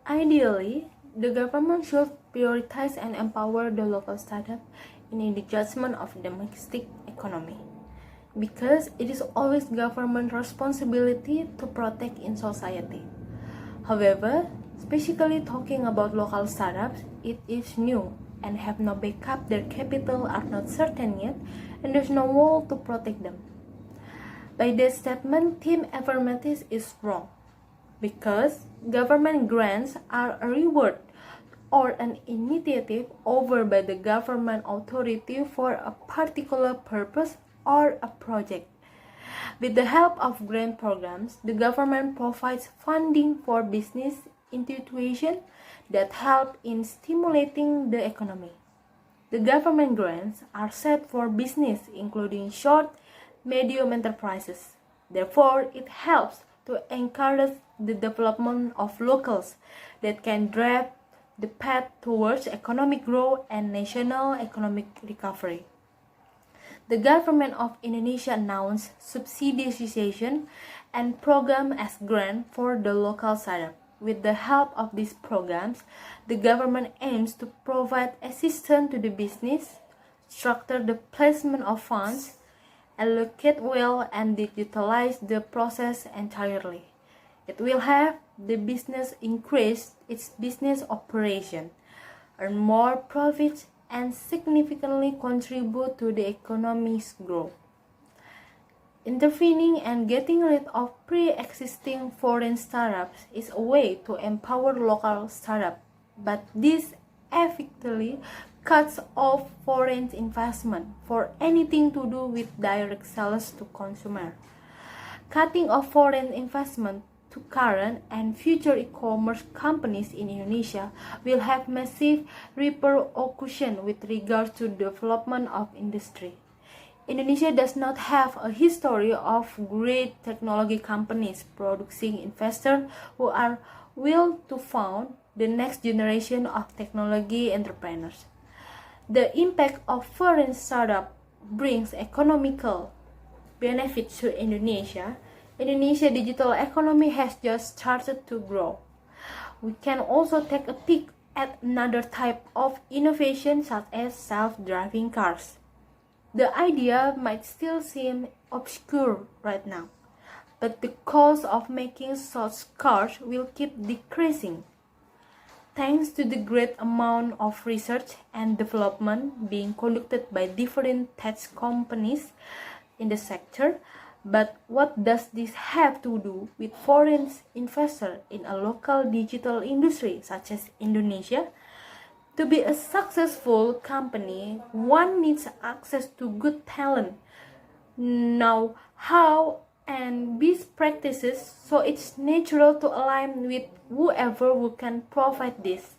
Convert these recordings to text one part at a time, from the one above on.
Ideally, the government should prioritize and empower the local startup in the adjustment of the domestic economy, because it is always government responsibility to protect in society. However, specifically talking about local startups, it is new and have no backup, their capital are not certain yet, and there's no wall to protect them. By that statement, Team Affirmative is wrong, because government grants are a reward or an initiative over by the government authority for a particular purpose or a project. With the help of grant programs, the government provides funding for business institutions that help in stimulating the economy. The government grants are set for business, including short, medium enterprises. Therefore, it helps to encourage the development of locals that can drive the path towards economic growth and national economic recovery. The government of Indonesia announced subsidization and program as grant for the local startup. With the help of these programs, the government aims to provide assistance to the business, structure the placement of funds, allocate well, and digitalize the process entirely. It will have the business increase its business operation, earn more profits, and significantly contribute to the economy's growth. Intervening and getting rid of pre-existing foreign startups is a way to empower local startups, but this effectively cuts off foreign investment for anything to do with direct sales to consumer. Cutting off foreign investment to current and future e-commerce companies in Indonesia will have massive repercussions with regard to development of industry. Indonesia does not have a history of great technology companies producing investors who are willing to found the next generation of technology entrepreneurs. The impact of foreign startup brings economical benefits to Indonesia. Indonesia's digital economy has just started to grow. We can also take a peek at another type of innovation such as self-driving cars. The idea might still seem obscure right now, but the cost of making such cars will keep decreasing, thanks to the great amount of research and development being conducted by different tech companies in the sector. But what does this have to do with foreign investors in a local digital industry such as Indonesia? To be a successful company, one needs access to good talent, know-how, and best practices, so it's natural to align with whoever who can provide this.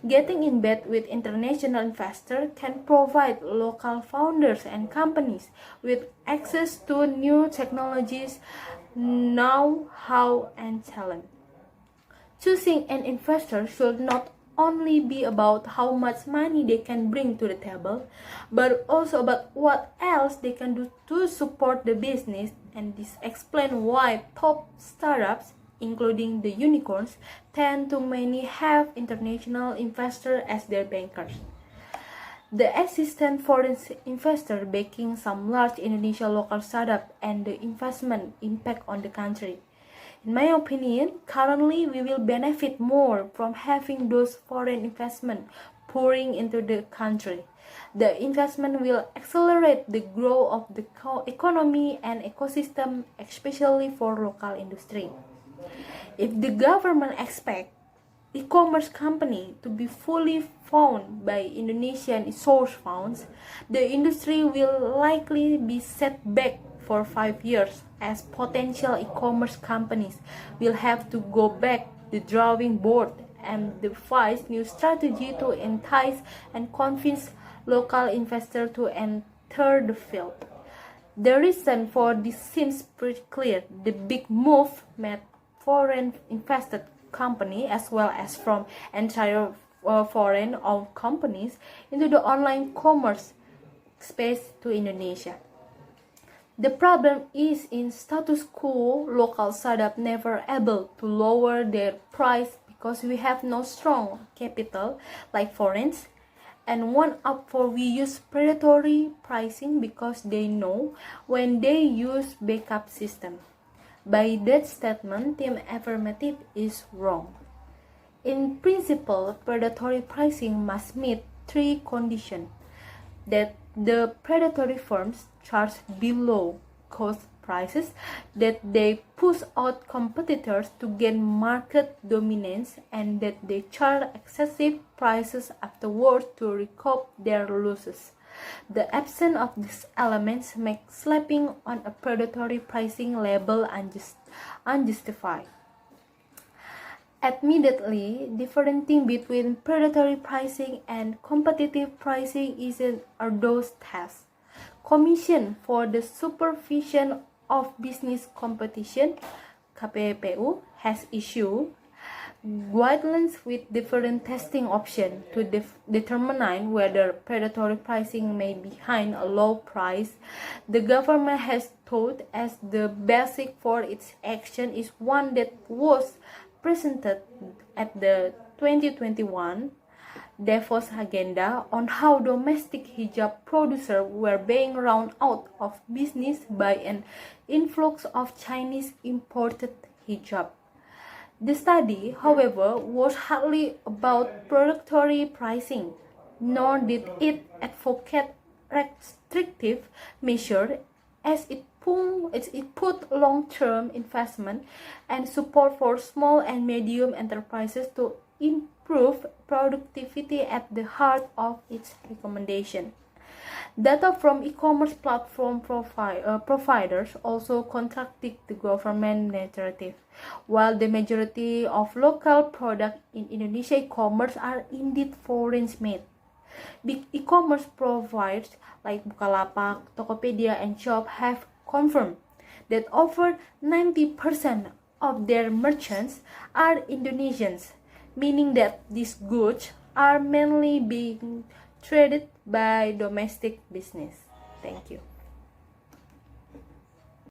Getting in bed with international investors can provide local founders and companies with access to new technologies, know-how, and talent. Choosing an investor should not only be about how much money they can bring to the table, but also about what else they can do to support the business, and this explains why top startups, including the unicorns, tend to many have international investors as their bankers. The existent foreign investor backing some large Indonesian local startup and the investment impact on the country. In my opinion, currently we will benefit more from having those foreign investment pouring into the country. The investment will accelerate the growth of the economy and ecosystem, especially for local industry. If the government expects e-commerce company to be fully funded by Indonesian source funds, the industry will likely be set back for 5 years, as potential e-commerce companies will have to go back to the drawing board and devise new strategy to entice and convince local investors to enter the field. The reason for this seems pretty clear. The big move made foreign invested company as well as from entire foreign owned companies into the online commerce space to Indonesia. The problem is in status quo, local startups never able to lower their price because we have no strong capital like foreign, and one up for we use predatory pricing because they know when they use backup system. By that statement, Team Affirmative is wrong. In principle, predatory pricing must meet three conditions: that the predatory firms charge below cost prices, that they push out competitors to gain market dominance, and that they charge excessive prices afterwards to recoup their losses. The absence of these elements makes slapping on a predatory pricing label unjustified. Admittedly, differentiating between predatory pricing and competitive pricing is an arduous task. Commission for the Supervision of Business Competition (KPPU) has issued guidelines with different testing options to determine whether predatory pricing may be behind a low price. The government has thought as the basis for its action is one that was presented at the 2021 Davos agenda on how domestic hijab producers were being run out of business by an influx of Chinese imported hijab. The study, however, was hardly about predatory pricing, nor did it advocate restrictive measures as it put long-term investment and support for small and medium enterprises to improve productivity at the heart of its recommendation. Data from e-commerce platform providers also contradict the government narrative. While the majority of local products in Indonesia e-commerce are indeed foreign-made, big e-commerce providers like Bukalapak, Tokopedia, and Shop have confirmed that over 90% of their merchants are Indonesians, meaning that these goods are mainly being traded by domestic business. Thank you.